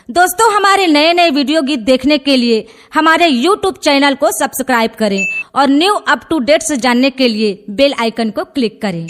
दोस्तों, हमारे नए नए वीडियो गीत देखने के लिए हमारे YouTube चैनल को सब्सक्राइब करें और न्यू अप टू डेट्स जानने के लिए बेल आइकन को क्लिक करें।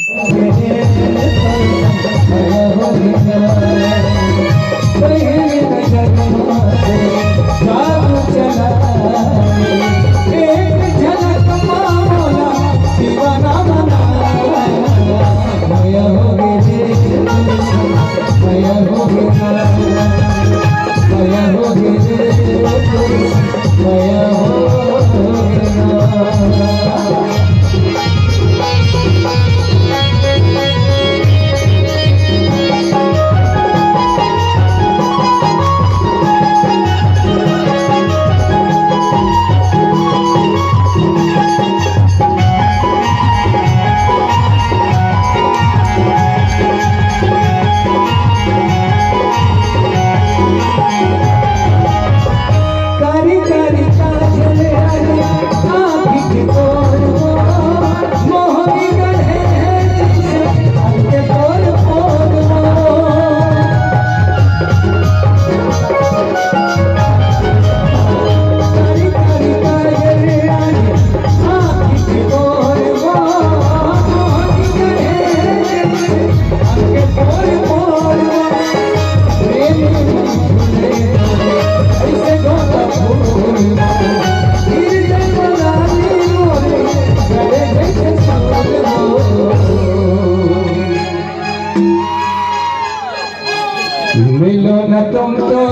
मिलो न तुम तो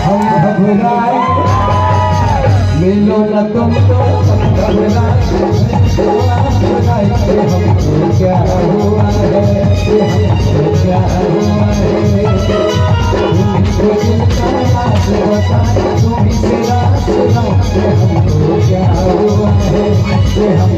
हम घबराए, मिलो न तुम तो हम घबराए, हमको क्या हुआ है, हमको क्या हुआ है, तुमको जिनका राज बताए, तुम ही से राज सुनाओ, हमको क्या हुआ है, हम